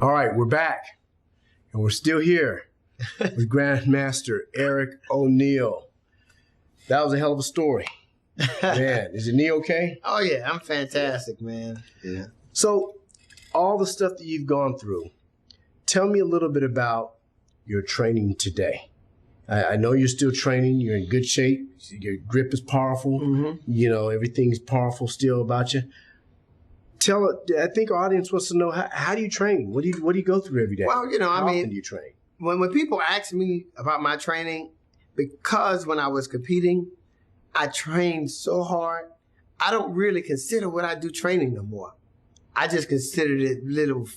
All right, we're back, and we're still here with Grandmaster Eric ONEAL. That was a hell of a story. Man, is your knee okay? Oh, yeah, I'm fantastic, man. Yeah. So, all the stuff that you've gone through, tell me a little bit about your training today. I know you're still training. You're in good shape. Your grip is powerful. Mm-hmm. You know, everything's powerful still about you. I think our audience wants to know, how do you train? What do you go through every day? Well, you know, how I mean, often do you train? When people ask me about my training, because when I was competing, I trained so hard, I don't really consider what I do training no more. I just considered it little,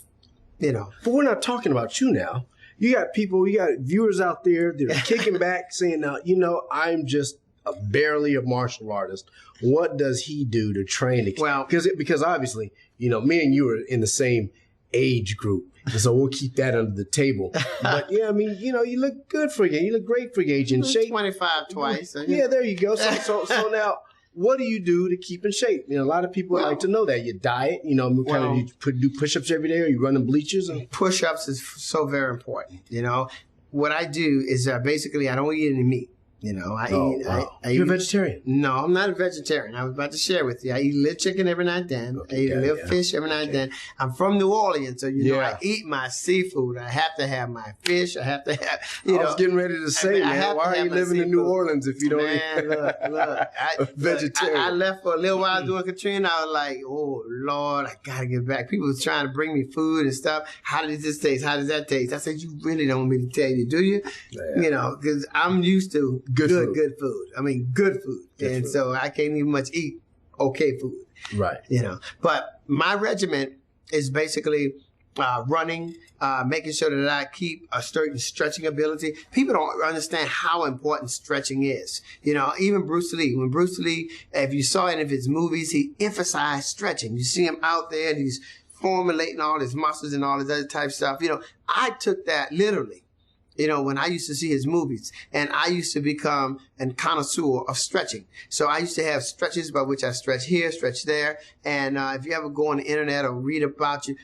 you know. But we're not talking about you now. You got viewers out there that are kicking back saying, now, you know, I'm just barely a martial artist. What does he do to train? Well, because obviously, you know, me and you are in the same age group. And so we'll keep that under the table. But yeah, I mean, you know, you look good for you. You look great for your age. In shape. 25 twice. So, yeah, there you go. So now, what do you do to keep in shape? You know, a lot of people like to know that. You diet, you know, you do push-ups every day, or you running bleachers? Push-ups is so very important. You know, what I do is basically I don't eat any meat. You know, You're a vegetarian? No, I'm not a vegetarian. I was about to share with you. I eat a little chicken every now and then. I eat a little fish every now and then. I'm from New Orleans, so, you know, I eat my seafood. I have to have my fish. I have to have, you know. I was getting ready to say, man, why are you living in New Orleans if you don't eat? Look, vegetarian. I left for a little while doing Katrina. I was like, oh, Lord, I got to get back. People was trying to bring me food and stuff. How does this taste? How does that taste? I said, you really don't want me to tell you, do you? Yeah. You know, because I'm used to good food. I mean, good food. So I can't even much eat okay food. Right. You know, but my regimen is basically running, making sure that I keep a certain stretching ability. People don't understand how important stretching is. You know, even Bruce Lee, if you saw any of his movies, he emphasized stretching. You see him out there and he's formulating all his muscles and all this other type of stuff. You know, I took that literally. You know, when I used to see his movies, and I used to become a connoisseur of stretching. So I used to have stretches by which I stretch here, stretch there. And if you ever go on the internet or read about me,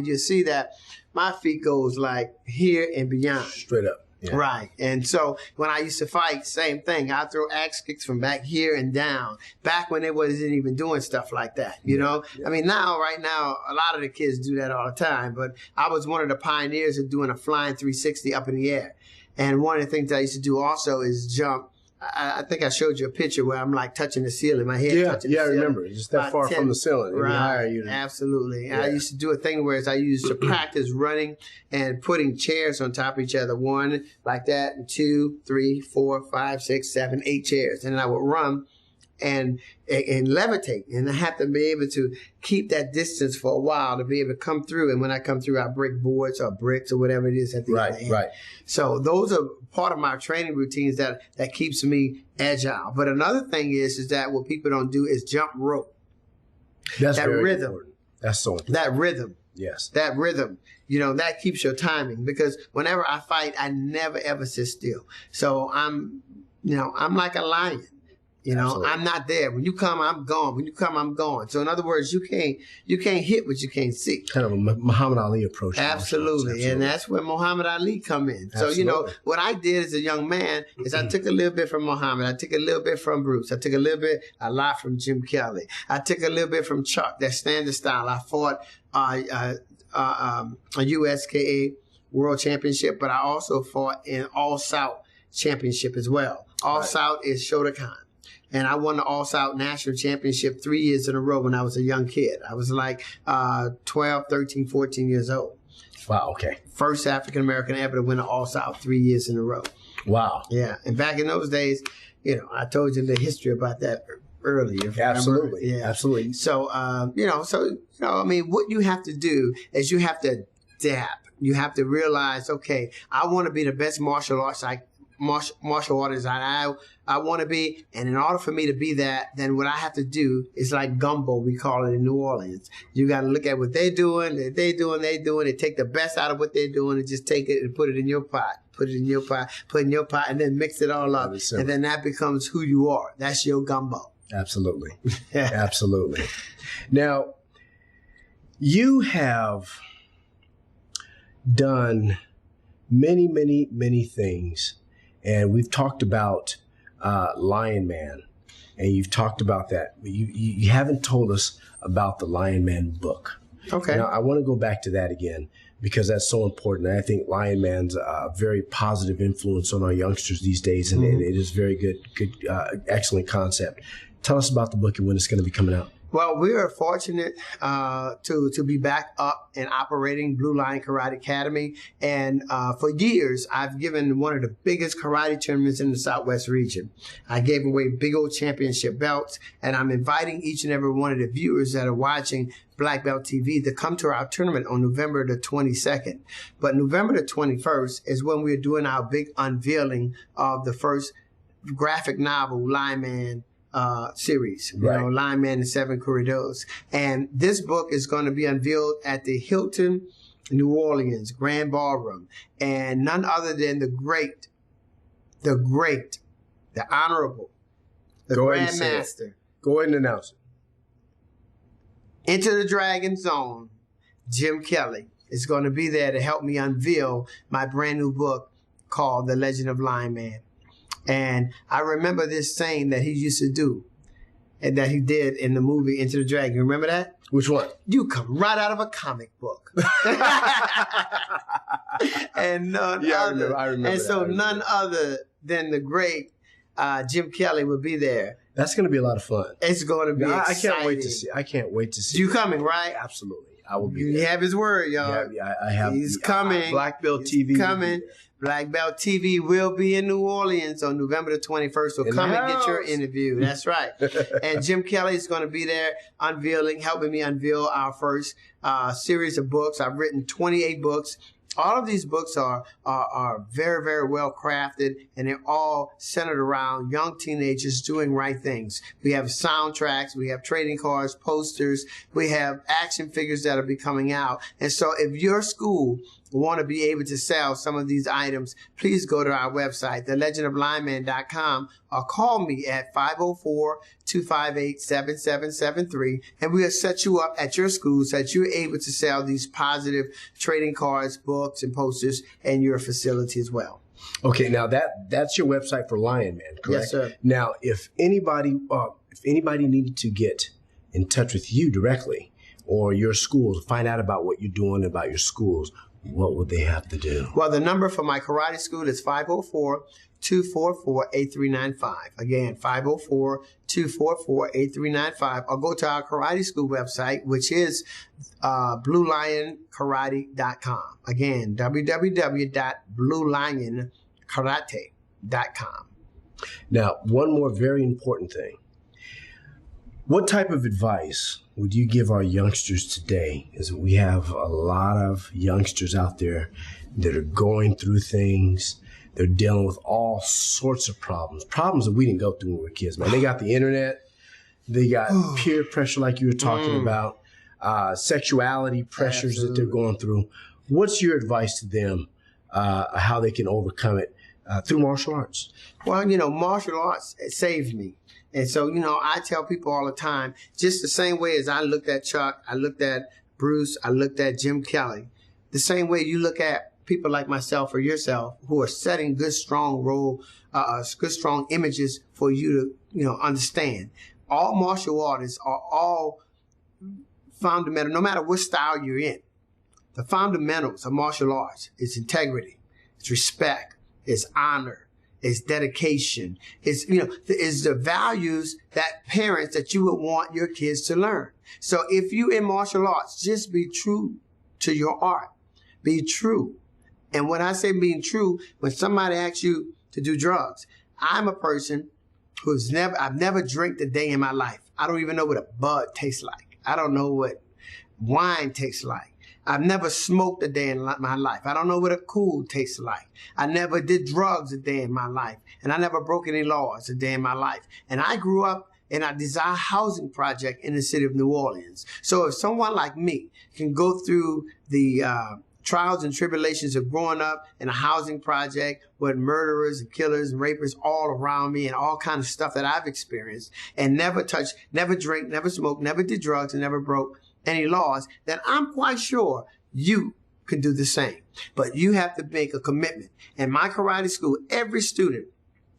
you'll see that my feet goes like here and beyond. Straight up. Yeah. Right. And so when I used to fight, same thing. I throw axe kicks from back here and down, back when they wasn't even doing stuff like that, you know? Yeah. I mean, right now, a lot of the kids do that all the time, but I was one of the pioneers of doing a flying 360 up in the air. And one of the things I used to do also is jump. I think I showed you a picture where I'm like touching the ceiling, my head touching the ceiling. Yeah, I remember. Just that far from the ceiling. Right, absolutely. Yeah. I used to do a thing where I used to practice running and putting chairs on top of each other. One like that, and 2, 3, 4, 5, 6, 7, 8 chairs. And then I would run and levitate. And I have to be able to keep that distance for a while to be able to come through. And when I come through, I break boards or bricks or whatever it is at the end. Right. So those are part of my training routines that keeps me agile. But another thing is that what people don't do is jump rope. That's that very rhythm. Important. That's so important. That rhythm. Yes. That rhythm. You know, that keeps your timing, because whenever I fight, I never ever sit still. So I'm like a lion. You know, absolutely. I'm not there. When you come, I'm gone. When you come, I'm gone. So in other words, you can't hit what you can't see. Kind of a Muhammad Ali approach. Absolutely. And that's where Muhammad Ali come in. Absolutely. So, you know, what I did as a young man is I took a little bit from Muhammad. I took a little bit from Bruce. I took a lot from Jim Kelly. I took a little bit from Chuck, that standard style. I fought a USKA World Championship, but I also fought in All-South Championship as well. All-South is Shotokan. And I won the All-South National Championship 3 years in a row when I was a young kid. I was like 12, 13, 14 years old. Wow, okay. First African-American ever to win an All-South 3 years in a row. Wow. Yeah. And back in those days, you know, I told you the history about that earlier. Absolutely. Yeah. Absolutely. So, I mean, what you have to do is you have to adapt. You have to realize, okay, I want to be the best martial artist I want to be, and in order for me to be that, then what I have to do is like gumbo, we call it in New Orleans. You got to look at what they're doing, and take the best out of what they're doing and just take it and put it in your pot, put it in your pot, and then mix it all up, and then that becomes who you are. That's your gumbo. Absolutely. Absolutely. Now, you have done many, many, many things. And we've talked about Lion Man, and you've talked about that. You haven't told us about the Lion Man book. Okay. Now, I want to go back to that again because that's so important. And I think Lion Man's a very positive influence on our youngsters these days, and it is very good, excellent concept. Tell us about the book and when it's going to be coming out. Well, we are fortunate to be back up and operating Blue Lion Karate Academy. And for years, I've given one of the biggest karate tournaments in the Southwest region. I gave away big old championship belts, and I'm inviting each and every one of the viewers that are watching Black Belt TV to come to our tournament on November the 22nd. But November the 21st is when we're doing our big unveiling of the first graphic novel, Lion Man series, Lion Man and Seven Corridors. And this book is going to be unveiled at the Hilton New Orleans Grand Ballroom. And none other than the great, the honorable, the Grand Master. Go ahead and announce it. Into the Dragon Zone, Jim Kelly is going to be there to help me unveil my brand new book called The Legend of Lion Man. And I remember this saying that he used to do and that he did in the movie Into the Dragon. Remember that? Which one? You come right out of a comic book. And I remember. And so none other than the great Jim Kelly will be there. That's going to be a lot of fun. It's going to be exciting. I can't wait to see. You coming, right? Absolutely. I will be there. You have his word, y'all. Yeah, I have. He's coming. Black Belt TV. Coming. Black Belt TV will be in New Orleans on November the 21st. So come and get your interview. That's right. And Jim Kelly is going to be there helping me unveil our first series of books. I've written 28 books. All of these books are very, very well crafted, and they're all centered around young teenagers doing right things. We have soundtracks, we have trading cards, posters, we have action figures that will be coming out. And so if your school want to be able to sell some of these items, please go to our website, thelegendoflionman.com, or call me at 504-258-7773, and we'll set you up at your school so that you're able to sell these positive trading cards, books, and posters in your facility as well. Okay, now that's your website for Lion Man, correct? Yes, sir. Now, if anybody needed to get in touch with you directly or your school to find out about what you're doing about your schools, what would they have to do? Well, the number for my karate school is 504-244-8395. Again, 504-244-8395. Or go to our karate school website, which is BlueLionKarate.com. Again, www.BlueLionKarate.com. Now, one more very important thing. What type of advice would you give our youngsters today? Is we have a lot of youngsters out there that are going through things. They're dealing with all sorts of problems that we didn't go through when we were kids, man. They got the internet. They got peer pressure like you were talking about, sexuality pressures that they're going through. What's your advice to them, how they can overcome it through martial arts? Well, martial arts saved me. And so, I tell people all the time, just the same way as I looked at Chuck, I looked at Bruce, I looked at Jim Kelly, the same way you look at people like myself or yourself who are setting good, strong images for you to, understand. All martial artists are all fundamental, no matter what style you're in. The fundamentals of martial arts is integrity, it's respect, it's honor, it's dedication, it's the values that parents that you would want your kids to learn. So if you in martial arts, just be true to your art. Be true. And when I say being true, when somebody asks you to do drugs, I'm a person I've never drank a day in my life. I don't even know what a bud tastes like. I don't know what wine tastes like. I've never smoked a day in my life. I don't know what a cool tastes like. I never did drugs a day in my life. And I never broke any laws a day in my life. And I grew up in a desire housing project in the city of New Orleans. So if someone like me can go through the trials and tribulations of growing up in a housing project with murderers and killers and rapists all around me and all kinds of stuff that I've experienced and never touched, never drank, never smoked, never did drugs, and never broke any laws, then I'm quite sure you can do the same. But you have to make a commitment. In my karate school, every student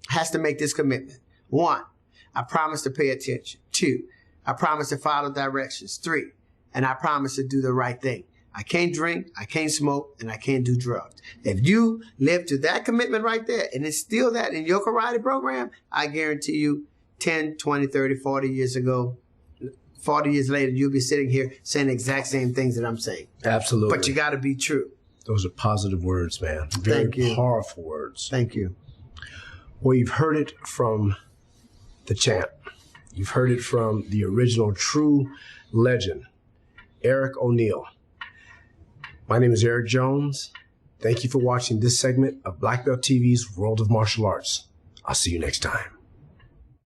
has to make this commitment. 1, I promise to pay attention. 2, I promise to follow directions. 3, and I promise to do the right thing. I can't drink, I can't smoke, and I can't do drugs. If you live to that commitment right there and instill that in your karate program, I guarantee you 10, 20, 30, 40 years ago, 40 years later, you'll be sitting here saying the exact same things that I'm saying. Absolutely. But you got to be true. Those are positive words, man. Very powerful words. Thank you. Well, you've heard it from the champ. You've heard it from the original true legend, Eric ONEAL. My name is Eric Jones. Thank you for watching this segment of Black Belt TV's World of Martial Arts. I'll see you next time.